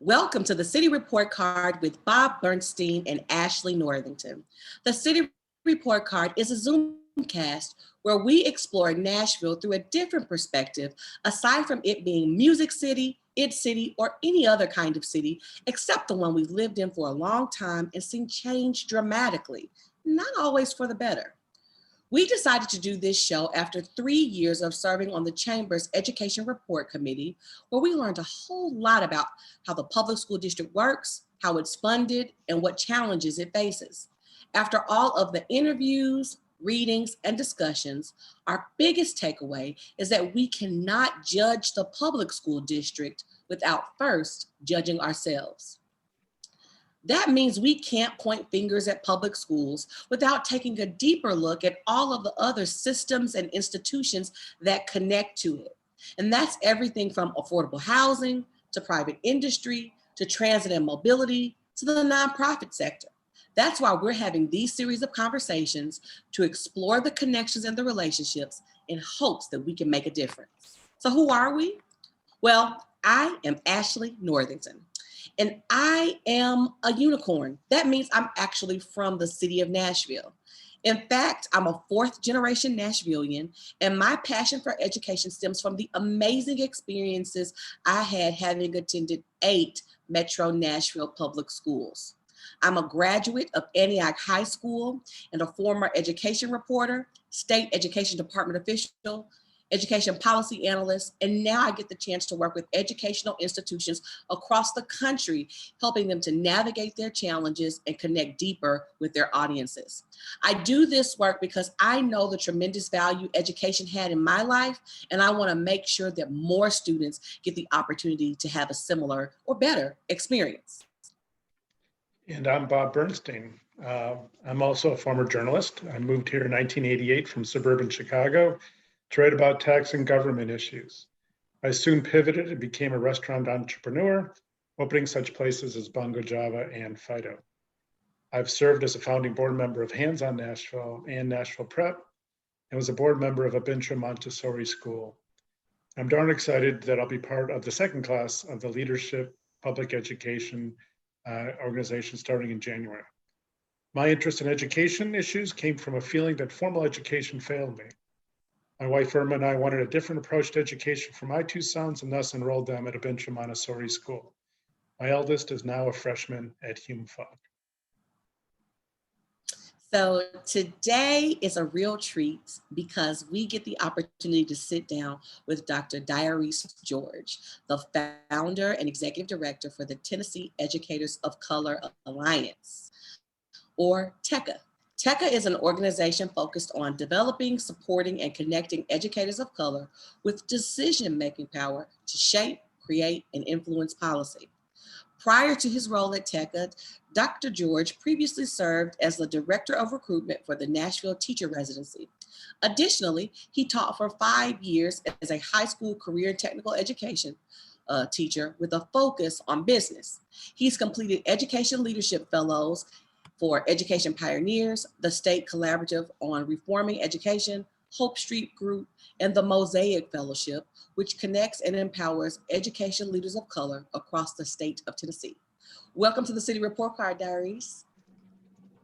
Welcome to the City Report Card with Bob Bernstein and Ashley Northington. The City Report Card is a Zoomcast where we explore Nashville through a different perspective, aside from it being Music City, It City, or any other kind of city, except the one we've lived in for a long time and seen change dramatically, not always for the better. We decided to do this show after 3 years of serving on the Chamber's Education Report Committee, where we learned a whole lot about how the public school district works, how it's funded, and what challenges it faces. After all of the interviews, readings, and discussions, our biggest takeaway is that we cannot judge the public school district without first judging ourselves. That means we can't point fingers at public schools without taking a deeper look at all of the other systems and institutions that connect to it. And that's everything from affordable housing to private industry to transit and mobility to the nonprofit sector. That's why we're having these series of conversations to explore the connections and the relationships in hopes that we can make a difference. So who are we? Well, I am Ashley Northington. And I am a unicorn. That means I'm actually from the city of Nashville. In fact, I'm a fourth generation Nashvilleian, and my passion for education stems from the amazing experiences I had having attended 8 Metro Nashville public schools. I'm a graduate of Antioch High School and a former education reporter, state education department official, education policy analyst, and now I get the chance to work with educational institutions across the country, helping them to navigate their challenges and connect deeper with their audiences. I do this work because I know the tremendous value education had in my life, and I want to make sure that more students get the opportunity to have a similar or better experience. And I'm Bob Bernstein. I'm also a former journalist. I moved here in 1988 from suburban Chicago to write about tax and government issues. I soon pivoted and became a restaurant entrepreneur, opening such places as Bongo Java and Fido. I've served as a founding board member of Hands on Nashville and Nashville Prep, and was a board member of Abintra Montessori School. I'm darn excited that I'll be part of the second class of the Leadership Public Education organization starting in January. My interest in education issues came from a feeling that formal education failed me. My wife Irma and I wanted a different approach to education for my 2 sons and thus enrolled them at Abintra Montessori School. My eldest is now a freshman at Hume Fogg. So today is a real treat because we get the opportunity to sit down with Dr. Diarese George, the founder and executive director for the Tennessee Educators of Color Alliance, or TECA. TECA is an organization focused on developing, supporting, and connecting educators of color with decision-making power to shape, create, and influence policy. Prior to his role at TECA, Dr. George previously served as the Director of Recruitment for the Nashville Teacher Residency. Additionally, he taught for 5 years as a high school career and technical education teacher with a focus on business. He's completed Education Leadership Fellows for Education Pioneers, the State Collaborative on Reforming Education, Hope Street Group, and the Mosaic Fellowship, which connects and empowers education leaders of color across the state of Tennessee. Welcome to the City Report Card, Diarese.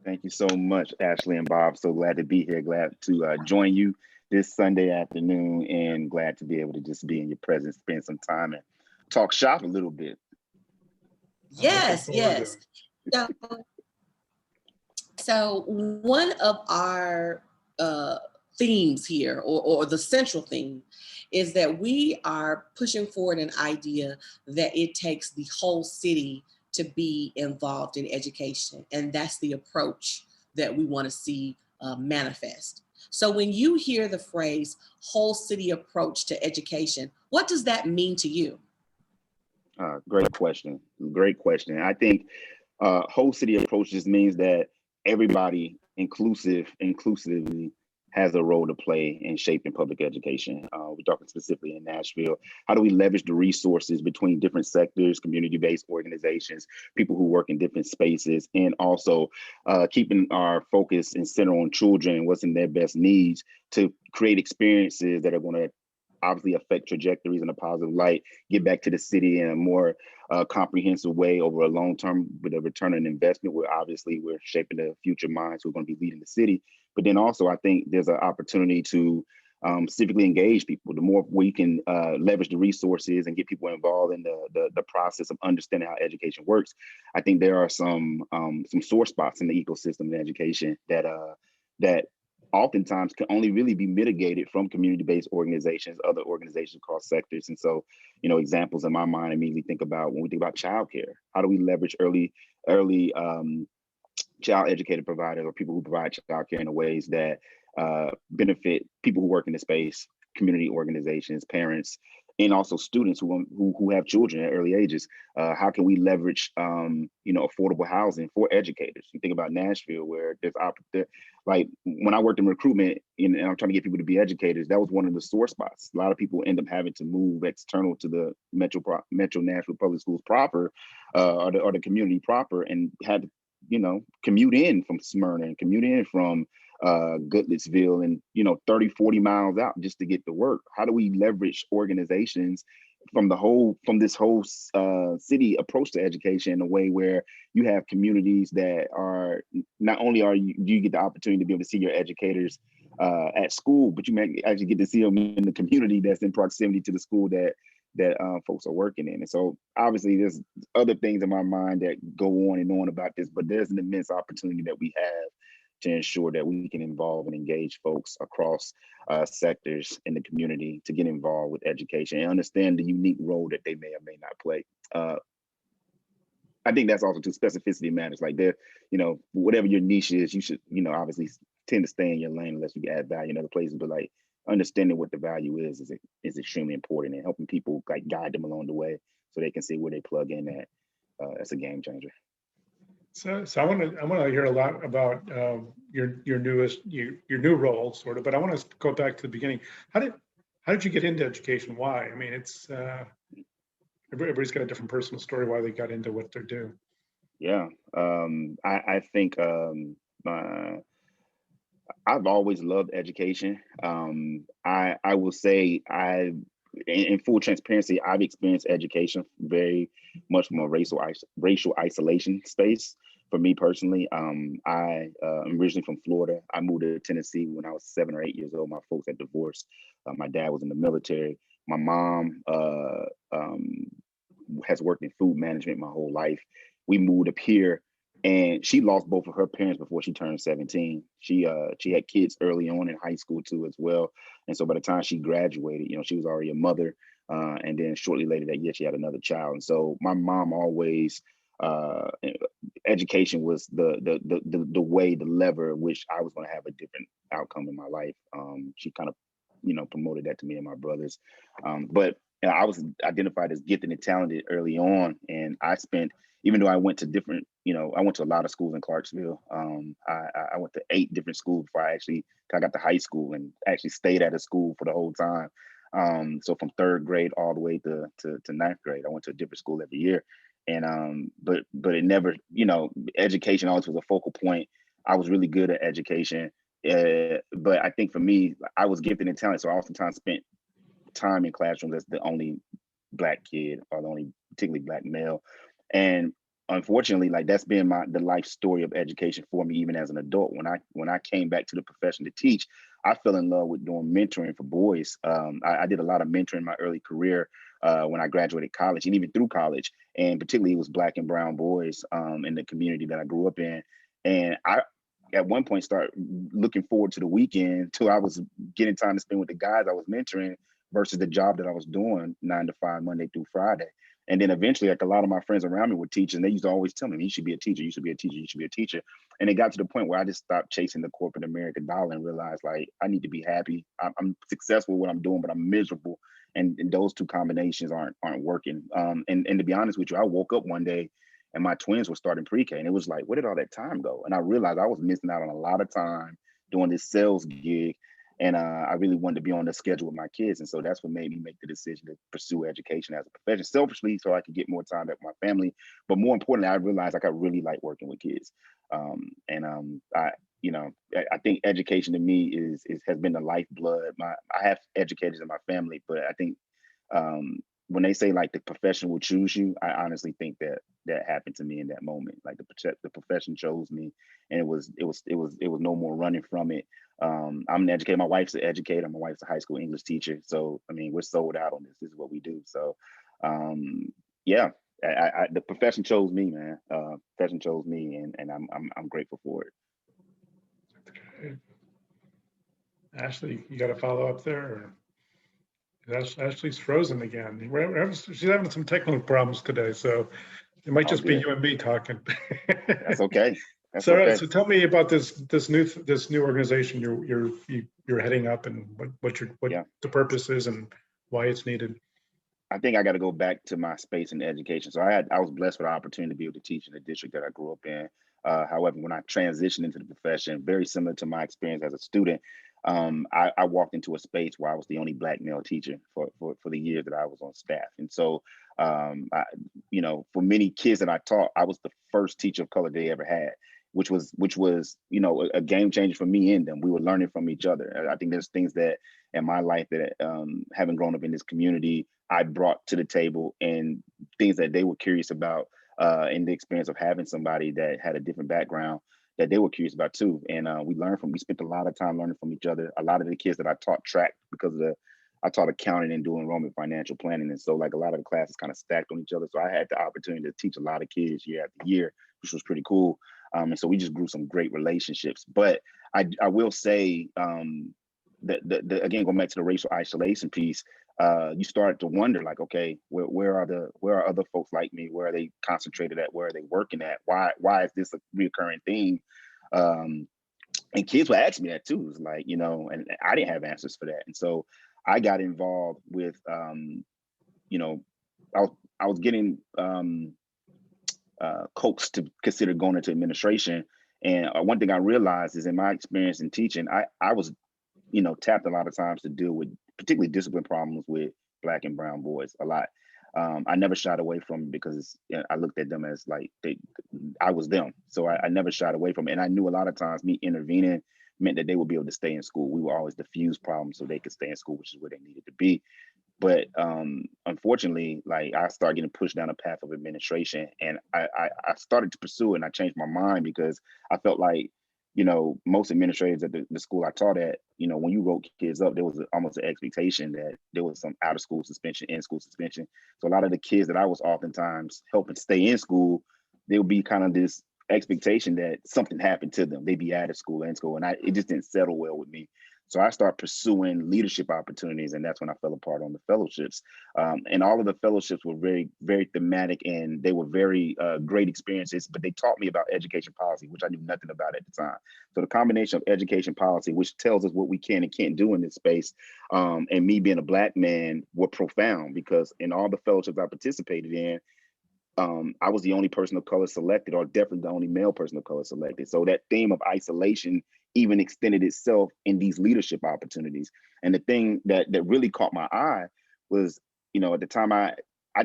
Thank you so much, Ashley and Bob. So glad to be here. Glad to join you this Sunday afternoon, and glad to be able to just be in your presence, spend some time and talk shop a little bit. Yes. So one of our themes here, or the central theme, is that we are pushing forward an idea that it takes the whole city to be involved in education. And that's the approach that we want to see manifest. So when you hear the phrase whole city approach to education, what does that mean to you? Great question. I think whole city approach just means that everybody inclusively has a role to play in shaping public education. We're talking specifically in Nashville. How do we leverage the resources between different sectors, community-based organizations, people who work in different spaces, and also keeping our focus and center on children and what's in their best needs to create experiences that are going to obviously affect trajectories in a positive light, get back to the city in a more comprehensive way over a long term with a return on investment, where obviously we're shaping the future minds who are going to be leading the city. But then also, I think there's an opportunity to civically engage people. The more we can leverage the resources and get people involved in the process of understanding how education works, I think there are some sore spots in the ecosystem of education that oftentimes can only really be mitigated from community-based organizations, other organizations across sectors. And so, examples in my mind immediately think about when we think about childcare. How do we leverage early child educated providers or people who provide childcare in ways that benefit people who work in the space, community organizations, parents, and also students who have children at early ages? How can we leverage affordable housing for educators? You think about Nashville, where like when I worked in recruitment and I'm trying to get people to be educators, that was one of the sore spots. A lot of people end up having to move external to the Metro Nashville Public Schools proper, or the community proper, and had to commute in from Smyrna and commute in from Goodlettsville and 30, 40 miles out just to get to work. How do we leverage organizations from this whole city approach to education in a way where you have communities that are not only do you get the opportunity to be able to see your educators at school, but you may actually get to see them in the community that's in proximity to the school that folks are working in. And so obviously there's other things in my mind that go on and on about this, but there's an immense opportunity that we have to ensure that we can involve and engage folks across sectors in the community to get involved with education and understand the unique role that they may or may not play. I think that's also too, specificity matters. Like whatever your niche is, you should, obviously tend to stay in your lane unless you can add value in other places. But like understanding what the value is extremely important, and helping people like guide them along the way so they can see where they plug in at. That's a game changer. So I want to hear a lot about your new role, sort of. But I want to go back to the beginning. How did you get into education? Why? I mean, it's everybody's got a different personal story why they got into what they're doing. Yeah, I think I've always loved education. I will say in full transparency, I've experienced education very much from a racial isolation space. For me personally, I'm originally from Florida. I moved to Tennessee when I was 7 or 8 years old. My folks had divorced. My dad was in the military. My mom has worked in food management my whole life. We moved up here, and she lost both of her parents before she turned 17. She had kids early on in high school too as well. And so by the time she graduated, she was already a mother. And then shortly later that year, she had another child. And so my mom always, education was the way, the lever, which I was going to have a different outcome in my life. She kind of, promoted that to me and my brothers. But I was identified as gifted and talented early on. And even though I went to different, I went to a lot of schools in Clarksville. I went to 8 different schools before I got to high school, and actually stayed at a school for the whole time. So from 3rd grade all the way to 9th grade, I went to a different school every year. And but it never, education always was a focal point. I was really good at education. But I think for me, I was gifted and talented, so I oftentimes spent time in classrooms as the only Black kid or the only particularly Black male. And unfortunately, like that's been the life story of education for me, even as an adult. When I came back to the profession to teach, I fell in love with doing mentoring for boys. I did a lot of mentoring in my early career when I graduated college, and even through college, and particularly it was Black and brown boys in the community that I grew up in. And I, at one point, started looking forward to the weekend till I was getting time to spend with the guys I was mentoring versus the job that I was doing 9 to 5, Monday through Friday. And then eventually, like a lot of my friends around me were teachers, and they used to always tell me, you should be a teacher, you should be a teacher, you should be a teacher. And it got to the point where I just stopped chasing the corporate American dollar and realized, like, I need to be happy. I'm successful with what I'm doing, but I'm miserable. And those two combinations aren't working. And to be honest with you, I woke up one day and my twins were starting pre-K, and it was like, where did all that time go? And I realized I was missing out on a lot of time doing this sales gig. And I really wanted to be on the schedule with my kids. And so that's what made me make the decision to pursue education as a profession, selfishly, so I could get more time back with my family. But more importantly, I realized like I really like working with kids. I think education to me has been the lifeblood. I have educators in my family, but I think when they say like the profession will choose you, I honestly think that happened to me in that moment. Like the profession chose me, and it was no more running from it. I'm an educator. My wife's an educator. My wife's a high school English teacher. So I mean, we're sold out on this. This is what we do. So yeah, the profession chose me, man. Profession chose me, and I'm grateful for it. Okay. Ashley, you got to follow up there? Or? Ashley's frozen again. She's having some technical problems today, so it might just be you and me talking. That's okay. That's So, okay. so tell me about this new organization you're heading up, and what the purpose is and why it's needed. I think I got to go back to my space in education. So I was blessed with the opportunity to be able to teach in the district that I grew up in. However, when I transitioned into the profession, very similar to my experience as a student, I walked into a space where I was the only Black male teacher for the years that I was on staff. And so, for many kids that I taught, I was the first teacher of color they ever had, which was a game changer for me and them. We were learning from each other. I think there's things that in my life that having grown up in this community, I brought to the table, and things that they were curious about in the experience of having somebody that had a different background that they were curious about too. And we spent a lot of time learning from each other. A lot of the kids that I taught tracked because I taught accounting and doing enrollment financial planning. And so like a lot of the classes kind of stacked on each other. So I had the opportunity to teach a lot of kids year after year, which was pretty cool. And so we just grew some great relationships. But I will say that again, going back to the racial isolation piece, you start to wonder like, okay, where are other folks like me? Where are they concentrated at? Where are they working at? Why is this a reoccurring theme? And kids would ask me that too. It's like, and I didn't have answers for that. And so I got involved with, I was getting coaxed to consider going into administration. And one thing I realized is in my experience in teaching, I was, tapped a lot of times to deal with particularly discipline problems with Black and brown boys a lot. I never shied away from it because I looked at them as like I was them. So I never shied away from it. And I knew a lot of times me intervening meant that they would be able to stay in school. We would always diffuse problems so they could stay in school, which is where they needed to be. But unfortunately, like I started getting pushed down a path of administration, and I started to pursue it, and I changed my mind because I felt like, most administrators at the school I taught at, when you wrote kids up, there was almost an expectation that there was some out of school suspension, in school suspension. So a lot of the kids that I was oftentimes helping stay in school, there would be kind of this expectation that something happened to them. They'd be out of school, in school, and it just didn't settle well with me. So I started pursuing leadership opportunities, and that's when I fell apart on the fellowships. And all of the fellowships were very, very thematic, and they were very great experiences, but they taught me about education policy, which I knew nothing about at the time. So the combination of education policy, which tells us what we can and can't do in this space, and me being a Black man were profound, because in all the fellowships I participated in, I was the only person of color selected, or definitely the only male person of color selected. So that theme of isolation even extended itself in these leadership opportunities. And the thing that really caught my eye was, at the time I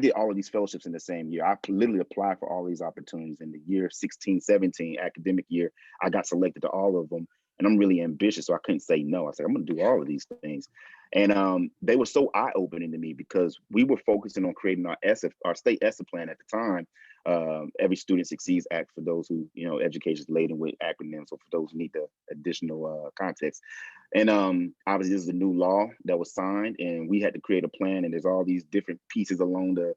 did all of these fellowships in the same year. I literally applied for all these opportunities in the year 16, 17 academic year. I got selected to all of them. And I'm really ambitious, so I couldn't say no. I said, I'm going to do all of these things. And they were so eye-opening to me because we were focusing on creating our state ESSA plan at the time. Every Student Succeeds Act, for those who, education is laden with acronyms, so for those who need the additional context. And obviously this is a new law that was signed, and we had to create a plan, and there's all these different pieces along the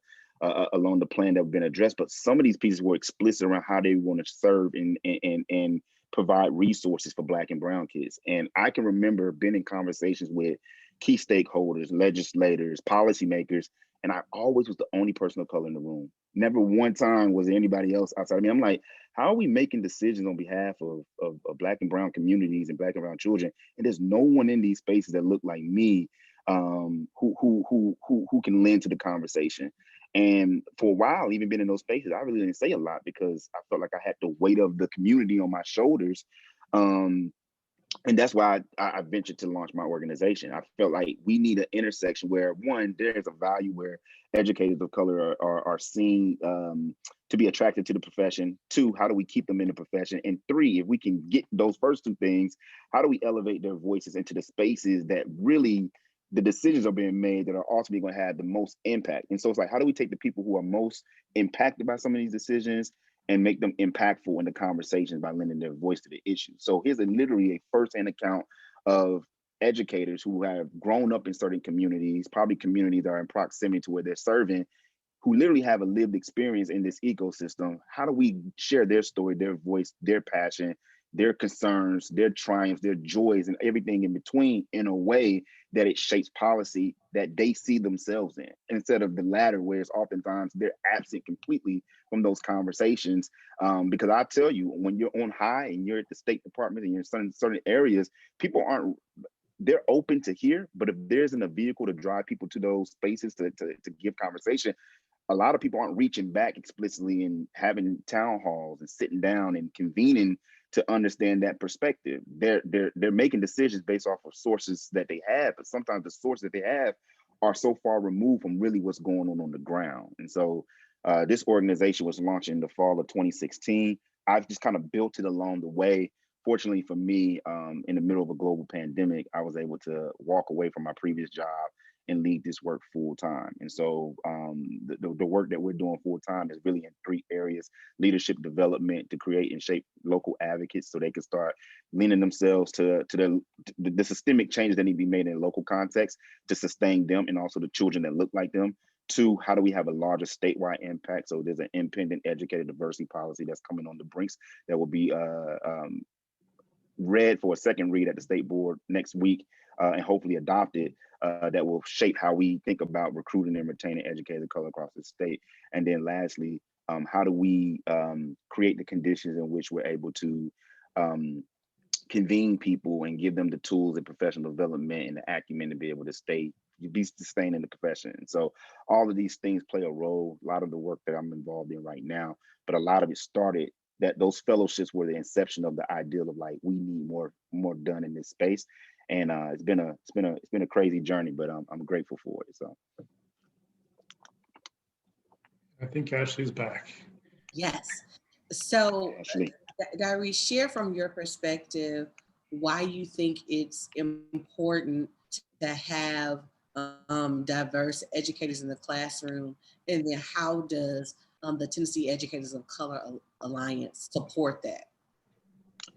plan that have been addressed. But some of these pieces were explicit around how they want to serve and provide resources for Black and brown kids. And I can remember being in conversations with key stakeholders, legislators, policymakers, and I always was the only person of color in the room. Never one time was there anybody else outside of me. I'm like, how are we making decisions on behalf of Black and brown communities and Black and brown children? And there's no one in these spaces that look like me, who can lend to the conversation. And for a while, even being in those spaces, I really didn't say a lot because I felt like I had the weight of the community on my shoulders. And that's why I ventured to launch my organization. I felt like we need an intersection where, one, there's a value where educators of color are seen to be attracted to the profession. Two, how do we keep them in the profession? And three, if we can get those first two things, how do we elevate their voices into the spaces that really the decisions are being made that are ultimately going to have the most impact? And so it's like, how do we take the people who are most impacted by some of these decisions and make them impactful in the conversations by lending their voice to the issue? So here's literally a firsthand account of educators who have grown up in certain communities, probably communities that are in proximity to where they're serving, who literally have a lived experience in this ecosystem. How do we share their story, their voice, their passion, their concerns, their triumphs, their joys, and everything in between in a way that it shapes policy that they see themselves in, instead of the latter, where it's oftentimes they're absent completely from those conversations. Because I tell you, when you're on high and you're at the State Department and you're in certain areas, people aren't, they're open to hear, but if there isn't a vehicle to drive people to those spaces to give conversation, a lot of people aren't reaching back explicitly and having town halls and sitting down and convening to understand that perspective. They're making decisions based off of sources that they have, but sometimes the sources that they have are so far removed from really what's going on the ground. And so this organization was launched in the fall of 2016. I've just kind of built it along the way. Fortunately for me, in the middle of a global pandemic, I was able to walk away from my previous job and lead this work full time. And so the work that we're doing full time is really in three areas: leadership development to create and shape local advocates so they can start leaning themselves to the systemic changes that need to be made in a local context to sustain them and also the children that look like them. Two, how do we have a larger statewide impact? So there's an independent educator diversity policy that's coming on the brinks that will be read for a second read at the state board next week, and hopefully adopted, that will shape how we think about recruiting and retaining educators of color across the state. And then lastly, how do we create the conditions in which we're able to convene people and give them the tools and professional development and the acumen to be able to be sustained in the profession. And so all of these things play a role. A lot of the work that I'm involved in right now, but a lot of it started, that those fellowships were the inception of the ideal of like, we need more done in this space. And it's been a crazy journey, but I'm grateful for it. So I think Ashley's back. Yes. So, Ashley. Diarese, share from your perspective why you think it's important to have diverse educators in the classroom, and then how does the Tennessee Educators of Color Alliance support that?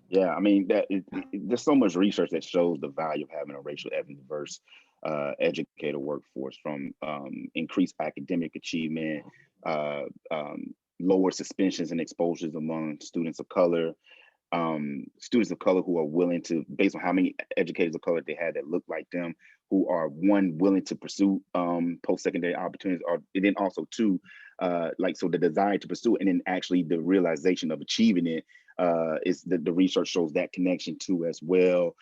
Yeah, I mean, there's so much research that shows the value of having a racial ethnic diverse educator workforce, from increased academic achievement, uh, lower suspensions and exposures among students of color, students of color who are willing to, based on how many educators of color they had that look like them, who are, one, willing to pursue post-secondary opportunities, or and then also two, so the desire to pursue it, and then actually the realization of achieving it, is the research shows that connection too as well.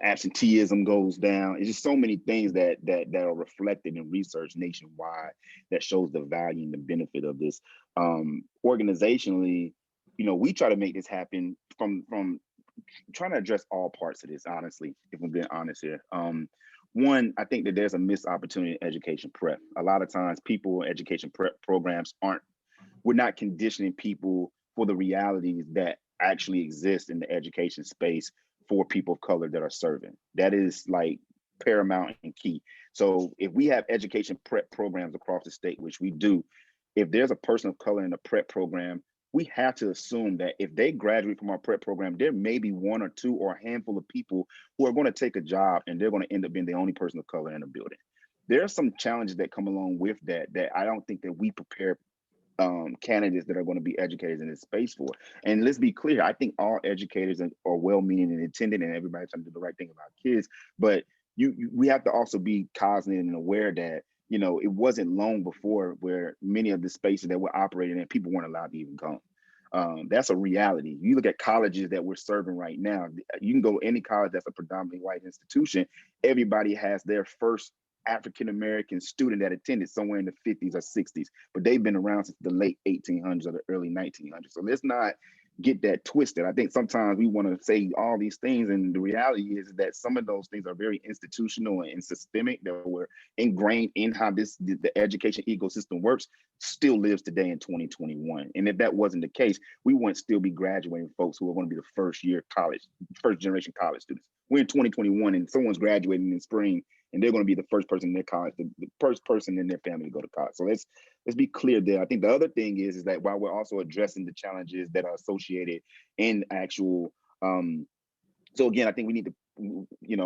Absenteeism goes down. It's just so many things that are reflected in research nationwide that shows the value and the benefit of this. Organizationally, we try to make this happen from trying to address all parts of this, honestly, if I'm being honest here. One, I think that there's a missed opportunity in education prep. A lot of times people in education prep programs we're not conditioning people for the realities that actually exist in the education space for people of color that are serving. That is like paramount and key. So if we have education prep programs across the state, which we do, if there's a person of color in a prep program, we have to assume that if they graduate from our prep program, there may be one or two or a handful of people who are going to take a job and they're going to end up being the only person of color in the building. There are some challenges that come along with that I don't think that we prepare candidates that are going to be educators in this space for. And let's be clear, I think all educators are well-meaning and intended, and everybody's trying to do the right thing about kids. But we have to also be cognizant and aware that it wasn't long before where many of the spaces that we're operating in, people weren't allowed to even come. That's a reality. You look at colleges that we're serving right now. You can go to any college that's a predominantly white institution. Everybody has their first African-American student that attended somewhere in the 50s or 60s, but they've been around since the late 1800s or the early 1900s. So let's not get that twisted. I think sometimes we want to say all these things, and the reality is that some of those things are very institutional and systemic, that were ingrained in how the education ecosystem works, still lives today in 2021. And if that wasn't the case, we wouldn't still be graduating folks who are going to be the first generation college students. We're in 2021 and someone's graduating in spring, and they're going to be the first person in their college, the first person in their family to go to college. So let's be clear there. I think the other thing is that while we're also addressing the challenges that are associated in actual, so again, I think we need to,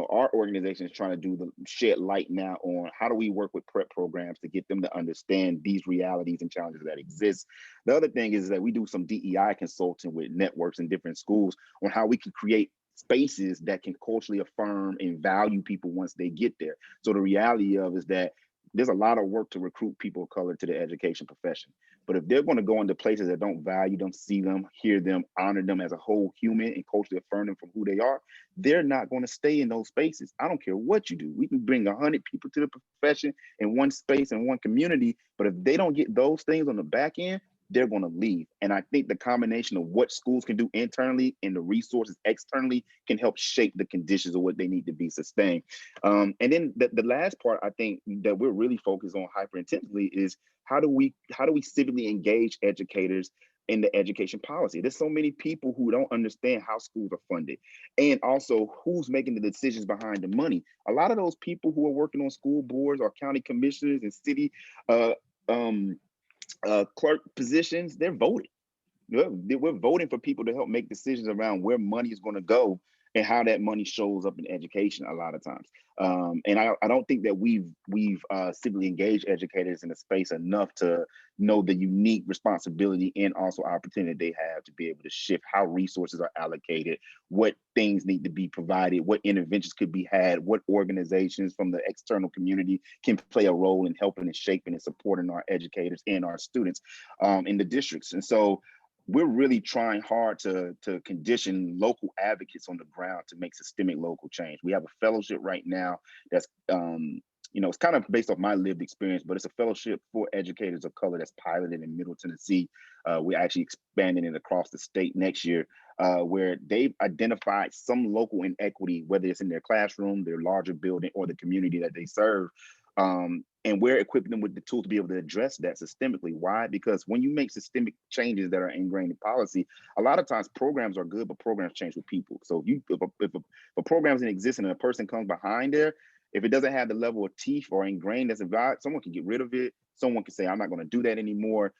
our organization is trying to shed light now on how do we work with prep programs to get them to understand these realities and challenges that exist. The other thing is that we do some DEI consulting with networks in different schools on how we can create spaces that can culturally affirm and value people once they get there. So the reality of is that there's a lot of work to recruit people of color to the education profession. But if they're going to go into places that don't value them, see them, hear them, honor them as a whole human, and culturally affirm them from who they are, they're not going to stay in those spaces. I don't care what you do. We can bring 100 people to the profession in one space and one community, but if they don't get those things on the back end, they're going to leave. And I think the combination of what schools can do internally and the resources externally can help shape the conditions of what they need to be sustained. And then the last part I think that we're really focused on hyper intensively is how do we civically engage educators in the education policy. There's so many people who don't understand how schools are funded, and also who's making the decisions behind the money. A lot of those people who are working on school boards or county commissioners and city clerk positions, they're voting. We're voting for people to help make decisions around where money is going to go and how that money shows up in education a lot of times. And I don't think that we've civically engaged educators in a space enough to know the unique responsibility and also opportunity they have to be able to shift how resources are allocated, what things need to be provided, what interventions could be had, what organizations from the external community can play a role in helping and shaping and supporting our educators and our students in the districts. And so we're really trying hard to condition local advocates on the ground to make systemic local change. We have a fellowship right now that's, it's kind of based off my lived experience, but it's a fellowship for educators of color that's piloted in Middle Tennessee. We're actually expanding it across the state next year, where they've identified some local inequity, whether it's in their classroom, their larger building, or the community that they serve. And we're equipping them with the tools to be able to address that systemically. Why? Because when you make systemic changes that are ingrained in policy, a lot of times programs are good, but programs change with people. So if a program's in existence and a person comes behind there, if it doesn't have the level of teeth or ingrained as a value, someone can get rid of it. Someone can say, I'm not going to do that anymore.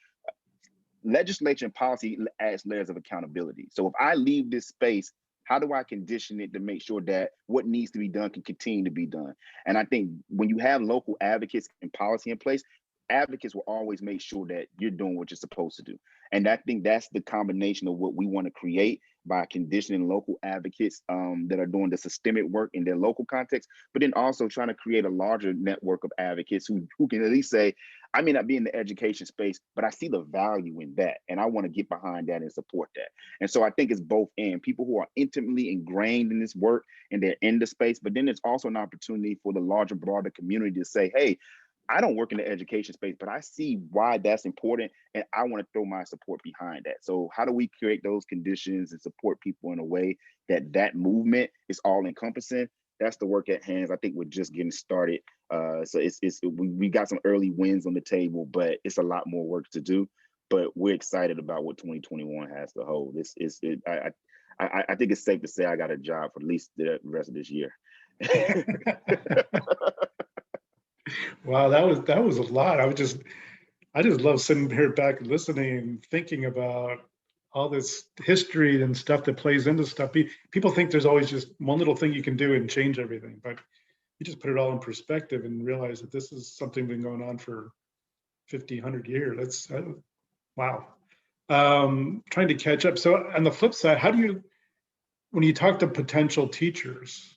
Legislation and policy adds layers of accountability. So if I leave this space, how do I condition it to make sure that what needs to be done can continue to be done? And I think when you have local advocates and policy in place, advocates will always make sure that you're doing what you're supposed to do. And I think that's the combination of what we want to create by conditioning local advocates that are doing the systemic work in their local context, but then also trying to create a larger network of advocates who can at least say, I may not be in the education space, but I see the value in that. And I want to get behind that and support that. And so I think it's both and people who are intimately ingrained in this work and they're in the space, but then it's also an opportunity for the larger, broader community to say, hey, I don't work in the education space, but I see why that's important, and I want to throw my support behind that. So how do we create those conditions and support people in a way that movement is all encompassing? That's the work at hand. I think we're just getting started. So we got some early wins on the table, but it's a lot more work to do. But we're excited about what 2021 has to hold. I think it's safe to say I got a job for at least the rest of this year. Wow, that was a lot. I just love sitting here back and listening and thinking about all this history and stuff that plays into stuff. People think there's always just one little thing you can do and change everything, but you just put it all in perspective and realize that this is something been going on for 50, 100 years. That's wow. Trying to catch up. So on the flip side, when you talk to potential teachers,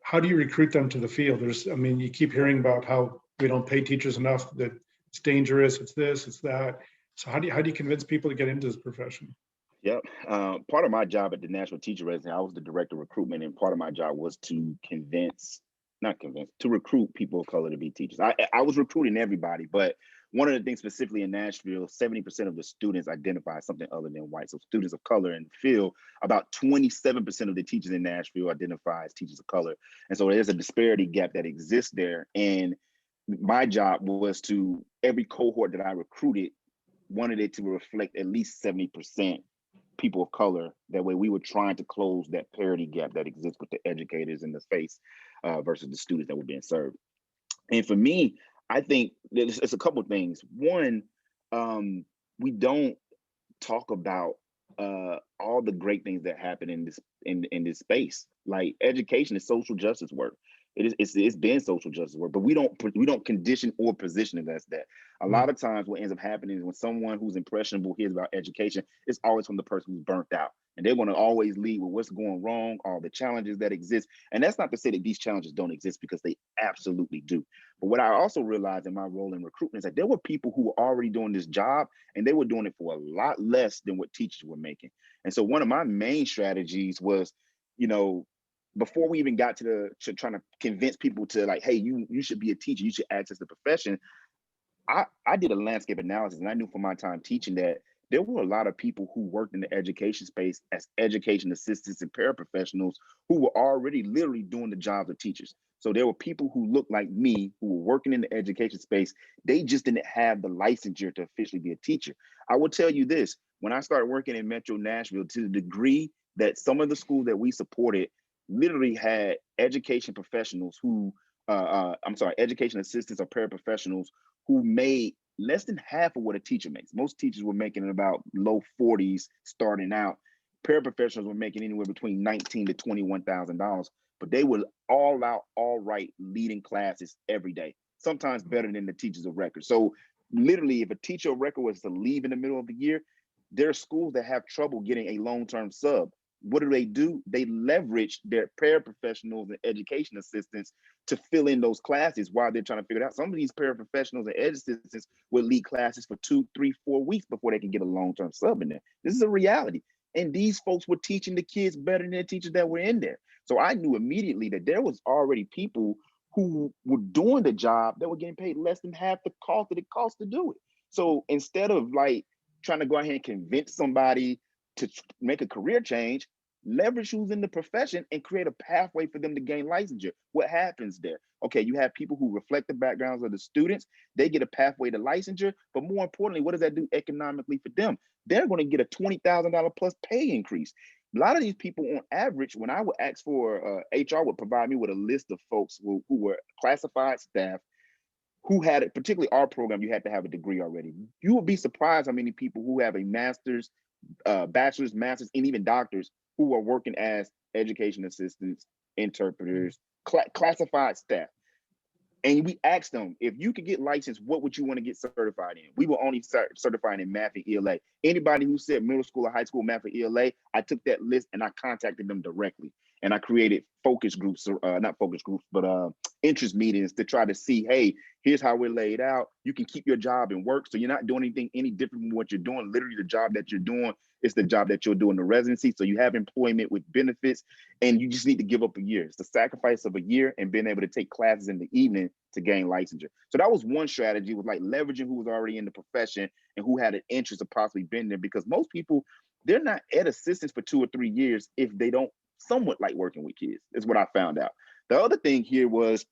how do you recruit them to the field? You keep hearing about how we don't pay teachers enough, that it's dangerous, it's this, it's that. So how do you convince people to get into this profession? Yep. Part of my job at the National Teacher Residency, I was the director of recruitment, and part of my job was to convince not convince, to recruit people of color to be teachers. I was recruiting everybody, but one of the things specifically in Nashville, 70% of the students identify as something other than white. So students of color in the field, about 27% of the teachers in Nashville identify as teachers of color. And so there's a disparity gap that exists there. And my job was to, every cohort that I recruited, wanted it to reflect at least 70% people of color. That way we were trying to close that parity gap that exists with the educators in the space versus the students that were being served. And for me, I think it's a couple of things. One, we don't talk about all the great things that happen in this space. Like education is social justice work. It's been social justice work, but we don't condition or position it as that. A lot of times what ends up happening is when someone who's impressionable hears about education, it's always from the person who's burnt out. And they want to always lead with what's going wrong, all the challenges that exist. And that's not to say that these challenges don't exist, because they absolutely do. But what I also realized in my role in recruitment is that there were people who were already doing this job, and they were doing it for a lot less than what teachers were making. And so one of my main strategies was, before we even got to trying to convince people to like, hey, you should be a teacher, you should access the profession. I did a landscape analysis, and I knew from my time teaching that there were a lot of people who worked in the education space as education assistants and paraprofessionals who were already literally doing the jobs of teachers. So there were people who looked like me who were working in the education space. They just didn't have the licensure to officially be a teacher. I will tell you this, when I started working in Metro Nashville, to the degree that some of the schools that we supported literally had education professionals who, education assistants or paraprofessionals who made less than half of what a teacher makes. Most teachers were making in about low 40s starting out. Paraprofessionals were making anywhere between $19,000 to $21,000, but they were all out, all right, leading classes every day, sometimes better than the teachers of record. So literally, if a teacher of record was to leave in the middle of the year, there are schools that have trouble getting a long-term sub. What do? They leverage their paraprofessionals and education assistants to fill in those classes while they're trying to figure it out. Some of these paraprofessionals and ed assistants will lead classes for 2, 3, 4 weeks before they can get a long-term sub in there. This is a reality. And these folks were teaching the kids better than the teachers that were in there. So I knew immediately that there was already people who were doing the job that were getting paid less than half the cost that it costs to do it. So instead of like trying to go ahead and convince somebody to make a career change, leverage who's in the profession and create a pathway for them to gain licensure. What happens there? Okay, you have people who reflect the backgrounds of the students. They get a pathway to licensure, but more importantly, what does that do economically for them? They're going to get a $20,000 plus pay increase. A lot of these people on average, when I would ask for, HR would provide me with a list of folks who were classified staff who had it, particularly our program, you had to have a degree already. You would be surprised how many people who have a master's, bachelor's, master's, and even doctors who are working as education assistants, interpreters, classified staff. And we asked them, if you could get licensed, what would you want to get certified in? We were only certified in math and ELA. Anybody who said middle school or high school math or ELA, I took that list and I contacted them directly. And I created focus groups, not focus groups, but interest meetings to try to see, hey, here's how we're laid out. You can keep your job and work. So you're not doing anything any different from what you're doing. Literally, the job that you're doing is the job that you're doing the residency. So you have employment with benefits, and you just need to give up a year. It's the sacrifice of a year and being able to take classes in the evening to gain licensure. So that was one strategy, was like leveraging who was already in the profession and who had an interest of possibly being there, because most people, they're not ed assistants for 2 or 3 years if they don't somewhat like working with kids, is what I found out. The other thing here was,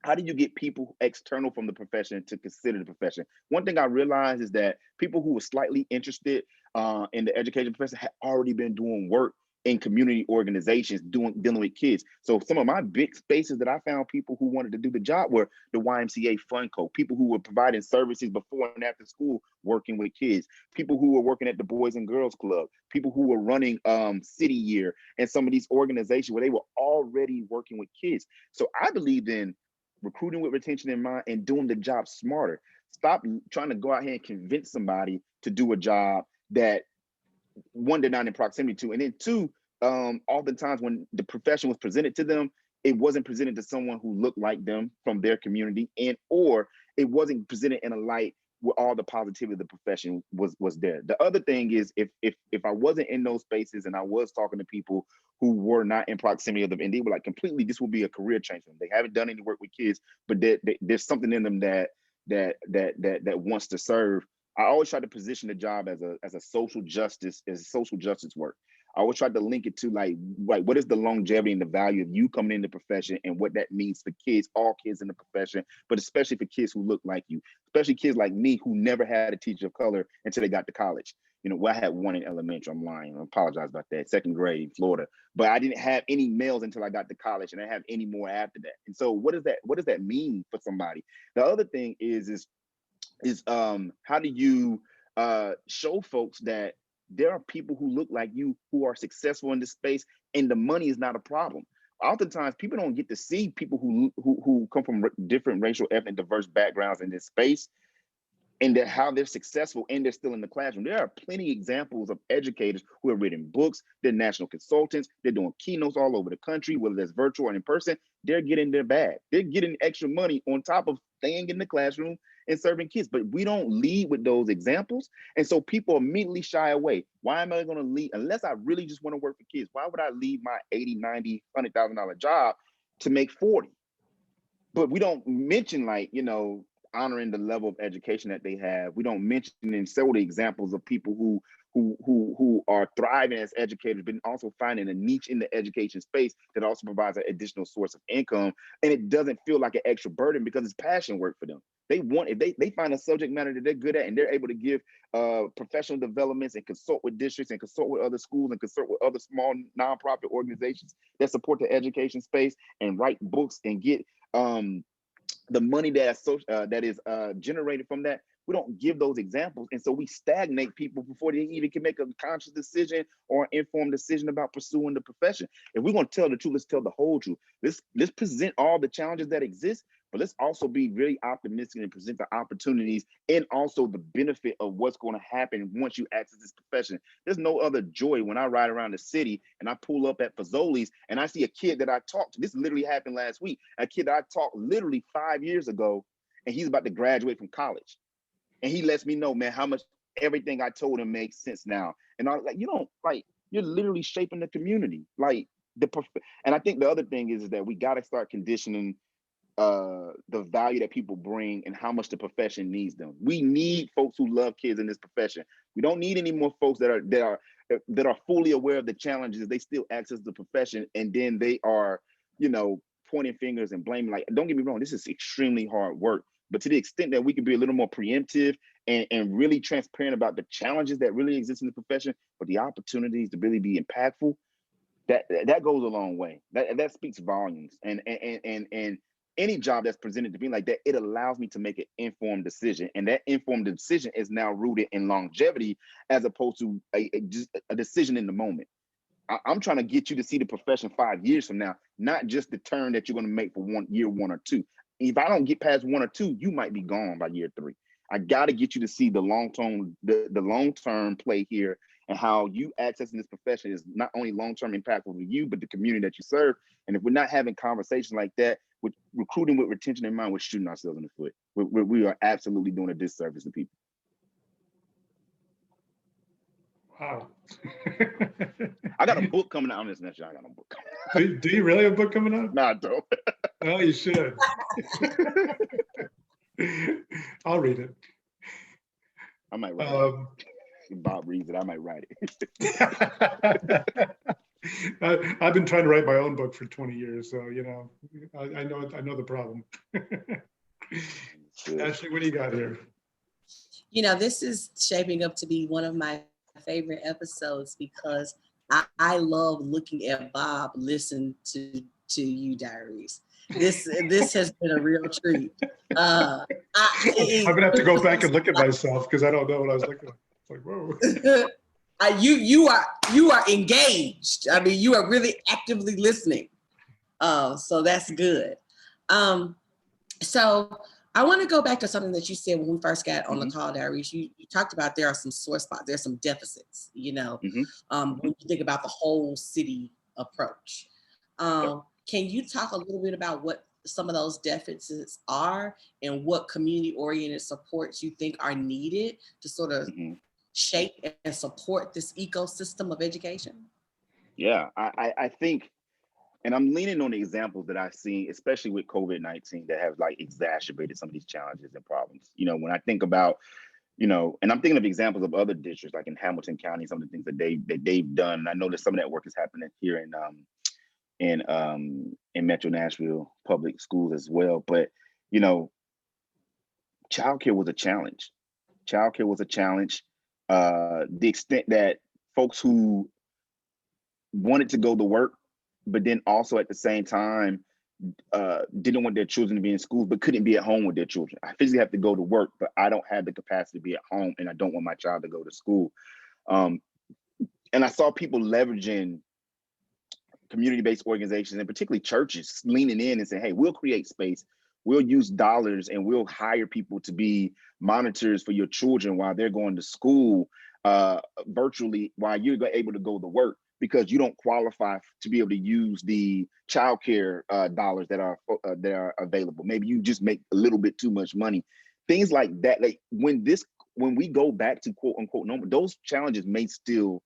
how do you get people external from the profession to consider the profession? One thing I realized is that people who were slightly interested in the education profession had already been doing work in community organizations dealing with kids. So some of my big spaces that I found people who wanted to do the job were the YMCA Fund Co, people who were providing services before and after school working with kids, people who were working at the Boys and Girls Club, people who were running City Year and some of these organizations where they were already working with kids. So I believed in recruiting with retention in mind and doing the job smarter. Stop trying to go out here and convince somebody to do a job that, one, they're not in proximity to, and then two, oftentimes when the profession was presented to them, it wasn't presented to someone who looked like them from their community, and or it wasn't presented in a light where all the positivity of the profession was there. The other thing is if I wasn't in those spaces and I was talking to people who were not in proximity of them, and they were like completely, this will be a career change for them. They haven't done any work with kids, but there's something in them that wants to serve. I always try to position the job as a social justice work. I always try to link it to like what is the longevity and the value of you coming in the profession and what that means for kids, all kids in the profession, but especially for kids who look like you, especially kids like me who never had a teacher of color until they got to college. You know, well, I had one in elementary. I'm lying. I apologize about that. Second grade in Florida, but I didn't have any males until I got to college, and I have any more after that. And so, what does that mean for somebody? The other thing is how do you show folks that there are people who look like you who are successful in this space, and the money is not a problem. Oftentimes, people don't get to see people who come from different racial, ethnic, diverse backgrounds in this space, and how they're successful and they're still in the classroom. There are plenty of examples of educators who have written books, they're national consultants, they're doing keynotes all over the country, whether that's virtual or in person. They're getting their bag. They're getting extra money on top of staying in the classroom and serving kids, but we don't lead with those examples. And so people immediately shy away. Why am I going to lead? Unless I really just want to work for kids, why would I leave my $80, $90, $100,000 job to make 40? But we don't mention, like, you know, honoring the level of education that they have. We don't mention in several examples of people who are thriving as educators, but also finding a niche in the education space that also provides an additional source of income. And it doesn't feel like an extra burden because it's passion work for them. They want it. They find a subject matter that they're good at, and they're able to give professional developments and consult with districts and consult with other schools and consult with other small nonprofit organizations that support the education space and write books and get the money that is generated from that. We don't give those examples, and so we stagnate people before they even can make a conscious decision or informed decision about pursuing the profession. If we're going to tell the truth, let's tell the whole truth. Let's present all the challenges that exist, but let's also be really optimistic and present the opportunities and also the benefit of what's going to happen once you access this profession. There's no other joy when I ride around the city and I pull up at Fazoli's and I see a kid that I talked to. This literally happened last week. A kid that I talked literally 5 years ago, and he's about to graduate from college. And he lets me know, man, how much everything I told him makes sense now. And I was like, you're literally shaping the community. And I think the other thing is that we got to start conditioning the value that people bring and how much the profession needs them. We need folks who love kids in this profession. We don't need any more folks that are fully aware of the challenges. They still access the profession, and then they are, pointing fingers and blaming. Like, don't get me wrong, this is extremely hard work. But to the extent that we can be a little more preemptive and really transparent about the challenges that really exist in the profession, but the opportunities to really be impactful, that goes a long way. That speaks volumes. And any job that's presented to me like that, it allows me to make an informed decision. And that informed decision is now rooted in longevity as opposed to just a decision in the moment. I'm trying to get you to see the profession 5 years from now, not just the turn that you're going to make for year one or two. If I don't get past 1 or 2, you might be gone by year 3. I got to get you to see the long-term play here and how you accessing this profession is not only long-term impactful for you, but the community that you serve. And if we're not having conversations like that, with recruiting with retention in mind, we're shooting ourselves in the foot. We are absolutely doing a disservice to people. Wow. I got a book coming out on this next year. I got a book. Do you really have a book coming out? No, I don't. Oh, you should. I'll read it. I might write it. If Bob reads it, I might write it. I've been trying to write my own book for 20 years, so I know the problem. Ashley, what do you got here? This is shaping up to be one of my favorite episodes because I love looking at Bob listen to you, Diarese. This has been a real treat. I'm gonna have to go back and look at myself because I don't know what I was looking at. It's like, whoa. You are engaged. I mean, you are really actively listening. So that's good. So I want to go back to something that you said when we first got on the call, Diarese. You talked about there are some sore spots, there's some deficits, when you think about the whole city approach. Can you talk a little bit about what some of those deficits are and what community-oriented supports you think are needed to sort of shape and support this ecosystem of education? Yeah, I think, and I'm leaning on the examples that I've seen, especially with COVID-19, that have like exacerbated some of these challenges and problems. You know, when I think about, you know, and I'm thinking of examples of other districts, like in Hamilton County, some of the things that they've done. And I know that some of that work is happening here in Metro Nashville public schools as well. But, you know, childcare was a challenge. Childcare was a challenge. The extent that folks who wanted to go to work, but then also at the same time didn't want their children to be in school, but couldn't be at home with their children. I physically have to go to work, but I don't have the capacity to be at home, and I don't want my child to go to school. And I saw people leveraging community-based organizations, and particularly churches, leaning in and saying, hey, we'll create space, we'll use dollars, and we'll hire people to be monitors for your children while they're going to school virtually, while you're able to go to work, because you don't qualify to be able to use the childcare dollars that are available. Maybe you just make a little bit too much money. Things like that. Like when we go back to quote unquote normal, those challenges may still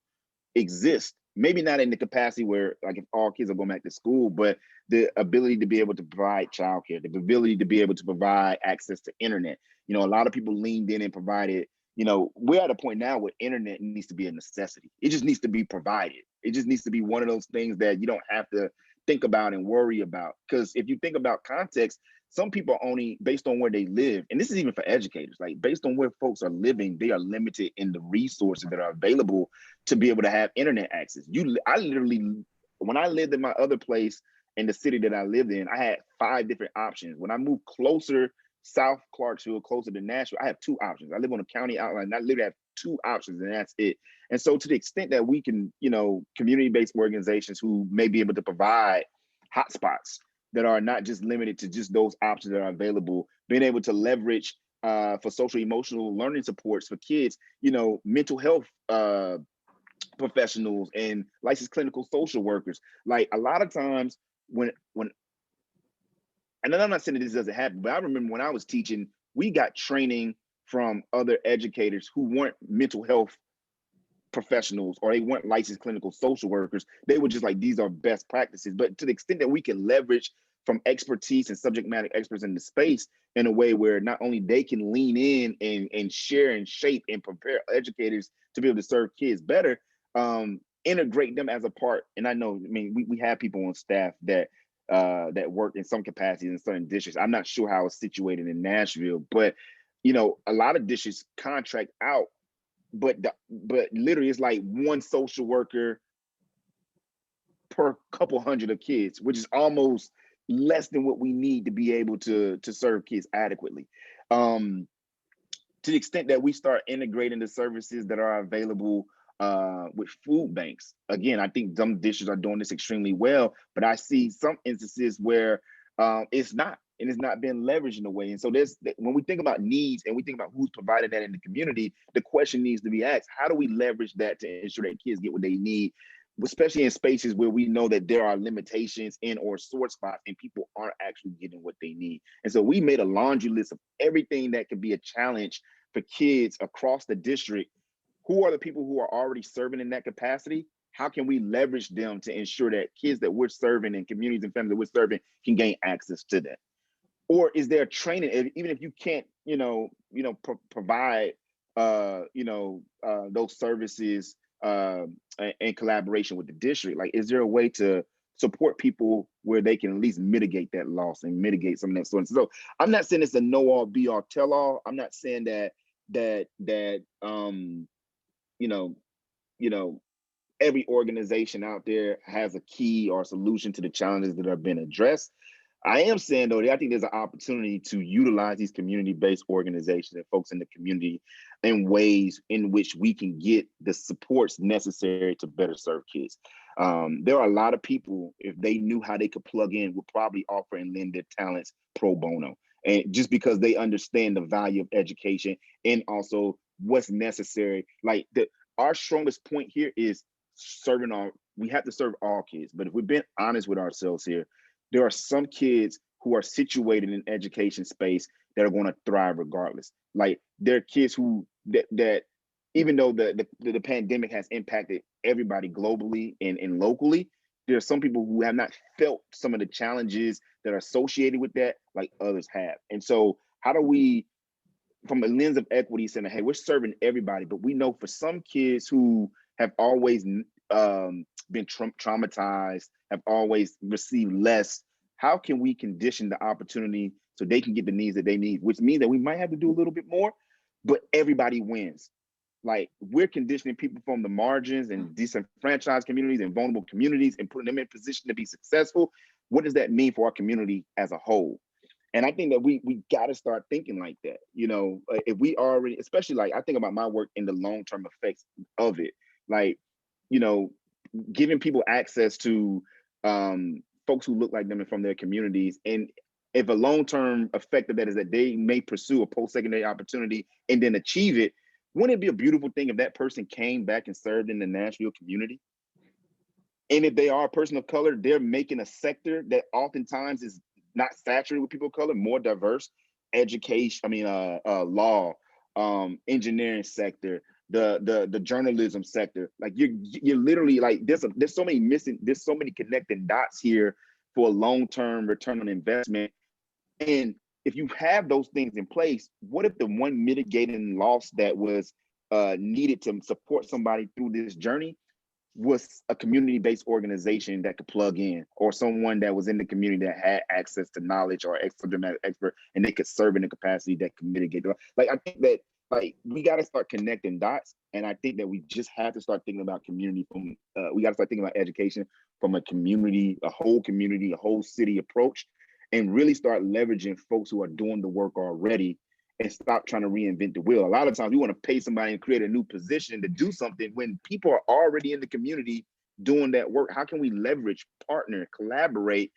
exist. Maybe not in the capacity where, like, if all kids are going back to school, but the ability to be able to provide childcare, the ability to be able to provide access to internet. You know, a lot of people leaned in and provided. You know, we're at a point now where internet needs to be a necessity. It just needs to be provided. It just needs to be one of those things that you don't have to think about and worry about. Because if you think about context, some people are only based on where they live. And this is even for educators, like based on where folks are living, they are limited in the resources that are available to be able to have internet access. I literally, when I lived in my other place in the city that I lived in, I had 5 different options. When I moved closer, South Clarksville, closer to Nashville, I have 2 options. I live on a county outline, and I literally have 2 options, and that's it. And so to the extent that we can, you know, community-based organizations who may be able to provide hotspots that are not just limited to just those options that are available, being able to leverage for social emotional learning supports for kids, you know, mental health professionals and licensed clinical social workers. Like a lot of times when and then I'm not saying that this doesn't happen, but I remember when I was teaching, we got training from other educators who weren't mental health professionals or they weren't licensed clinical social workers. They were just like, these are best practices. But to the extent that we can leverage from expertise and subject matter experts in the space in a way where not only they can lean in and share and shape and prepare educators to be able to serve kids better, integrate them as a part. And I know, I mean, we have people on staff that work in some capacities in certain districts. I'm not sure how it's situated in Nashville, but you know, a lot of districts contract out, but literally it's like one social worker per couple hundred of kids, which is almost less than what we need to be able to serve kids adequately. To the extent that we start integrating the services that are available with food banks. Again, I think some districts are doing this extremely well, but I see some instances where it's not, and it's not being leveraged in a way. And so when we think about needs and we think about who's providing that in the community, the question needs to be asked, how do we leverage that to ensure that kids get what they need, especially in spaces where we know that there are limitations in or sore spots and people aren't actually getting what they need. And so we made a laundry list of everything that could be a challenge for kids across the district. Who are the people who are already serving in that capacity? How can we leverage them to ensure that kids that we're serving and communities and families that we're serving can gain access to that? Or is there training, even if you can't, provide, those services in collaboration with the district? Like, is there a way to support people where they can at least mitigate that loss and mitigate some of that sort of stuff? So I'm not saying it's a know all, be all, tell all. I'm not saying that every organization out there has a key or a solution to the challenges that have been addressed. I am saying, though, that I think there's an opportunity to utilize these community-based organizations and folks in the community in ways in which we can get the supports necessary to better serve kids. There are a lot of people, if they knew how they could plug in, would probably offer and lend their talents pro bono. And just because they understand the value of education and also what's necessary. Like our strongest point here is we have to serve all kids. But if we're being honest with ourselves here, there are some kids who are situated in education space that are going to thrive regardless. Like there are kids who that even though the pandemic has impacted everybody globally and locally, there are some people who have not felt some of the challenges that are associated with that like others have. And so how do we, from a lens of equity, saying, hey, we're serving everybody, but we know for some kids who have always been traumatized, have always received less, how can we condition the opportunity so they can get the needs that they need, which means that we might have to do a little bit more, but everybody wins. Like we're conditioning people from the margins and disenfranchised communities and vulnerable communities and putting them in position to be successful. What does that mean for our community as a whole? And I think that we got to start thinking like that. You know, if we already, especially like I think about my work in the long-term effects of it, like, you know, giving people access to folks who look like them and from their communities. And if a long-term effect of that is that they may pursue a post-secondary opportunity and then achieve it, wouldn't it be a beautiful thing if that person came back and served in the Nashville community? And if they are a person of color, they're making a sector that oftentimes is not saturated with people of color, more diverse, education, law, engineering sector, the journalism sector. Like you're literally like there's so many connecting dots here for a long-term return on investment. And if you have those things in place, what if the one mitigating loss that was needed to support somebody through this journey was a community-based organization that could plug in, or someone that was in the community that had access to knowledge or subject matter expert, and they could serve in a capacity that could mitigate. Like I think that like we got to start connecting dots, and I think that we just have to start thinking about community from. We got to start thinking about education from a community, a whole city approach, and really start leveraging folks who are doing the work already and stop trying to reinvent the wheel. A lot of times we want to pay somebody and create a new position to do something when people are already in the community doing that work. How can we leverage, partner, collaborate,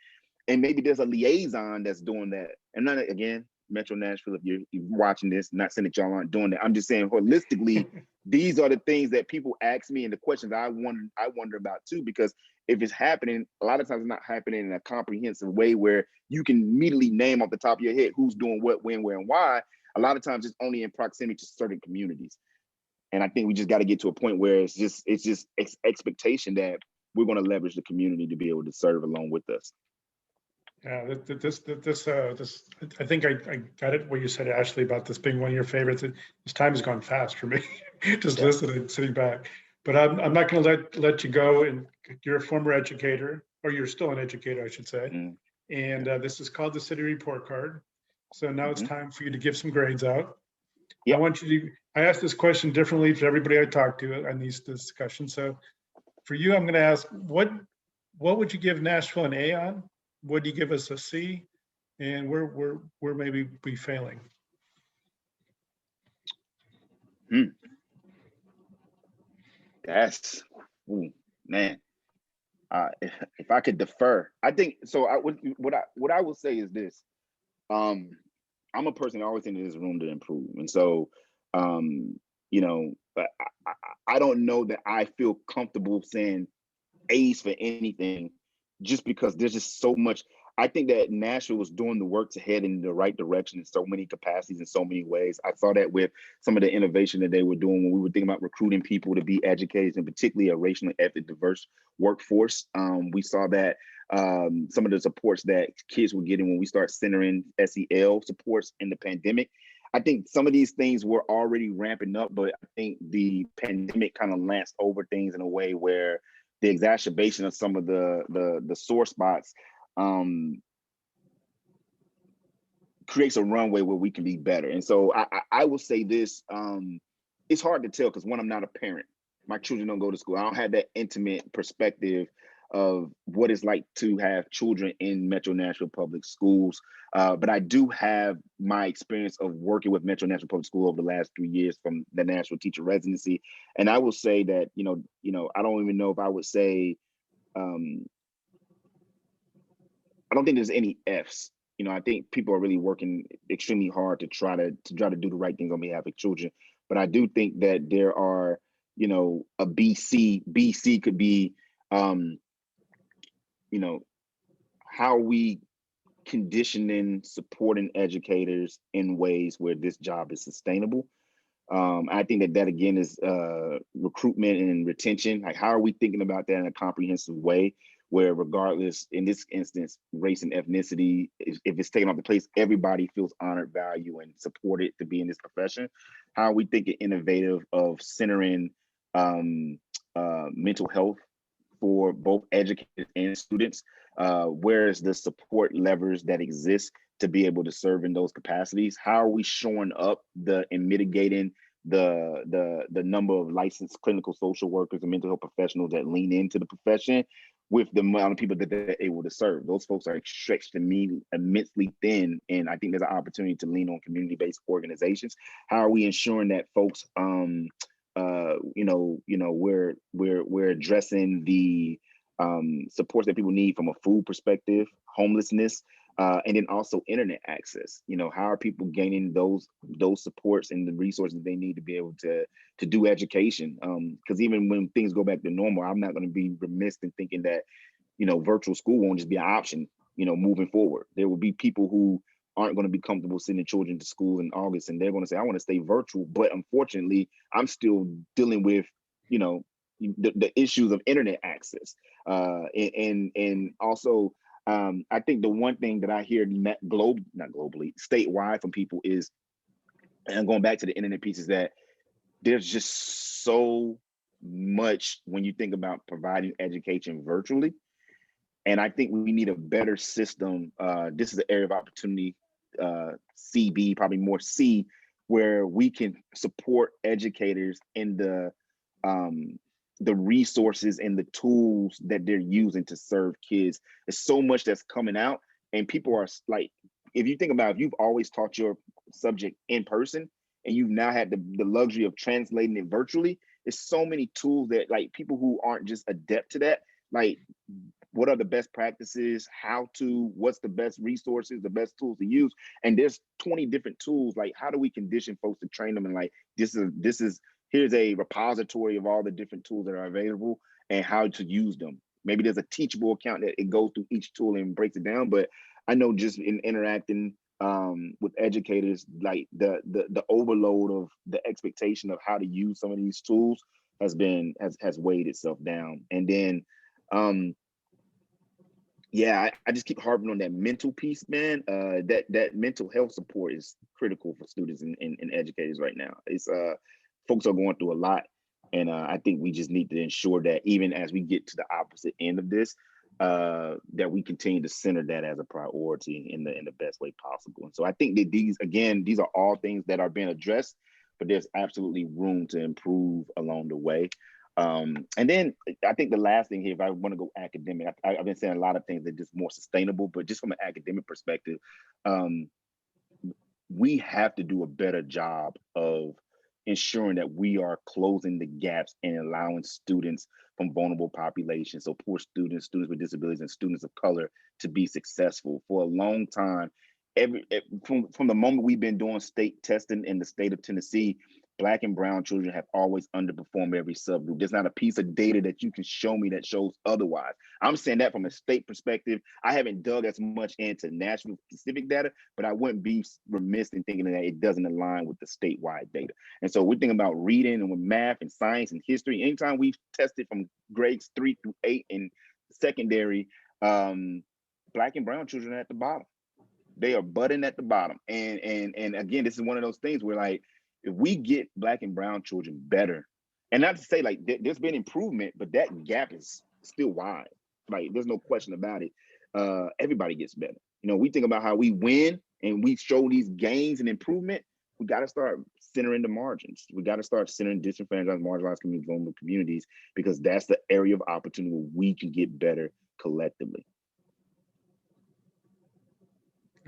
and maybe there's a liaison that's doing that? And not again, Metro Nashville, if you're watching this, not saying that y'all aren't doing that. I'm just saying holistically, these are the things that people ask me and the questions I wonder about too, because if it's happening, a lot of times it's not happening in a comprehensive way where you can immediately name off the top of your head who's doing what, when, where, and why. A lot of times it's only in proximity to certain communities. And I think we just got to get to a point where it's just expectation that we're going to leverage the community to be able to serve along with us. Yeah, I think I got it what you said, Ashley, about this being one of your favorites. This time has gone fast for me, just listening, sitting back. But I'm not going to let you go. And you're a former educator, or you're still an educator, I should say. Mm. And this is called the City Report Card. So now it's time for you to give some grades out. Yep. I asked this question differently for everybody I talked to on these discussions. So for you, I'm going to ask, what would you give Nashville an A on? Would you give us a C? And where maybe we failing? That's, man. If I could defer, I think so. What I will say is this. I'm a person always in this room to improve. And so, you know, I don't know that I feel comfortable saying A's for anything just because there's just so much. I think that Nashville was doing the work to head in the right direction in so many capacities, in so many ways. I saw that with some of the innovation that they were doing when we were thinking about recruiting people to be educated, and particularly a racially ethnic diverse workforce. We saw that some of the supports that kids were getting when we start centering SEL supports in the pandemic. I think some of these things were already ramping up, but I think the pandemic kind of lanced over things in a way where the exacerbation of some of the sore spots creates a runway where we can be better. And so I will say this, it's hard to tell because one, I'm not a parent. My children don't go to school. I don't have that intimate perspective of what it's like to have children in Metro Nashville Public Schools. But I do have my experience of working with Metro Nashville Public School over the last 3 years from the Nashville Teacher Residency. And I will say that, you know, I don't even know if I would say, I don't think there's any F's. You know, I think people are really working extremely hard to try to do the right things on behalf of children. But I do think that there are, you know, a BC. BC could be, you know, how we conditioning, supporting educators in ways where this job is sustainable. I think that again is recruitment and retention. Like, how are we thinking about that in a comprehensive way, where regardless, in this instance, race and ethnicity, if it's taken off the place, everybody feels honored, valued, and supported to be in this profession? How are we thinking innovative of centering mental health for both educators and students? Where is the support levers that exist to be able to serve in those capacities? How are we showing up and mitigating the number of licensed clinical social workers and mental health professionals that lean into the profession with the amount of people that they're able to serve? Those folks are stretched to me immensely thin, and I think there's an opportunity to lean on community-based organizations. How are we ensuring that folks we're addressing the supports that people need from a food perspective, homelessness, and then also internet access? How are people gaining those supports and the resources they need to be able to do education? Because even when things go back to normal, I'm not going to be remiss in thinking that virtual school won't just be an option. Moving forward, there will be people who aren't going to be comfortable sending children to school in August, and they're going to say, I want to stay virtual, but unfortunately I'm still dealing with the issues of internet access, and also I think the one thing that I hear not globally, statewide from people is, and going back to the internet piece, is that there's just so much when you think about providing education virtually. And I think we need a better system. This is an area of opportunity, CB, probably more C, where we can support educators in the resources and the tools that they're using to serve kids. There's so much that's coming out, and people are like, if you think about, if you've always taught your subject in person and you've now had the luxury of translating it virtually, there's so many tools that, like, people who aren't just adept to that, like, what are the best practices, what's the best resources, the best tools to use? And there's 20 different tools. Like, how do we condition folks to train them? And like, here's a repository of all the different tools that are available and how to use them. Maybe there's a teachable account that it goes through each tool and breaks it down. But I know just in interacting with educators, like the overload of the expectation of how to use some of these tools has weighed itself down. And then I just keep harping on that mental piece, man. That mental health support is critical for students and educators right now. It's folks are going through a lot, and I think we just need to ensure that even as we get to the opposite end of this, that we continue to center that as a priority in the best way possible. And so I think that these are all things that are being addressed, but there's absolutely room to improve along the way. And then I think the last thing here, if I want to go academic, I've been saying a lot of things that are just more sustainable, but just from an academic perspective, we have to do a better job of ensuring that we are closing the gaps and allowing students from vulnerable populations, so poor students, students with disabilities, and students of color to be successful. For a long time, from the moment we've been doing state testing in the state of Tennessee, Black and brown children have always underperformed every subgroup. There's not a piece of data that you can show me that shows otherwise. I'm saying that from a state perspective. I haven't dug as much into national specific data, but I wouldn't be remiss in thinking that it doesn't align with the statewide data. And so we're thinking about reading and with math and science and history. Anytime we've tested from grades 3 through 8 in secondary, Black and brown children are at the bottom. They are butting at the bottom. And again, this is one of those things where, like, if we get Black and brown children better, and not to say like there's been improvement, but that gap is still wide. Like, there's no question about it. Everybody gets better. We think about how we win and we show these gains and improvement. We got to start centering the margins. We got to start centering disenfranchised, marginalized communities, vulnerable communities, because that's the area of opportunity where we can get better collectively.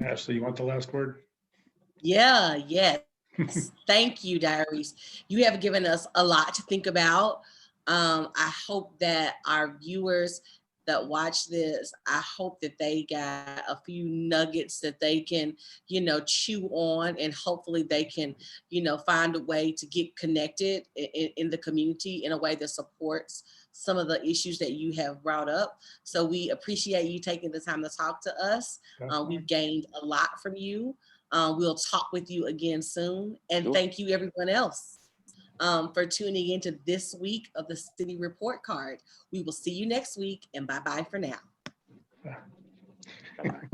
Ashley, you want the last word? Yes. Thank you, Diarese. You have given us a lot to think about. I hope that our viewers that watch this, I hope that they got a few nuggets that they can, chew on, and hopefully they can, find a way to get connected in the community in a way that supports some of the issues that you have brought up. So we appreciate you taking the time to talk to us. We've gained a lot from you. We'll talk with you again soon. And thank you everyone else for tuning into this week of the City Report Card. We will see you next week, and bye-bye for now. Bye-bye.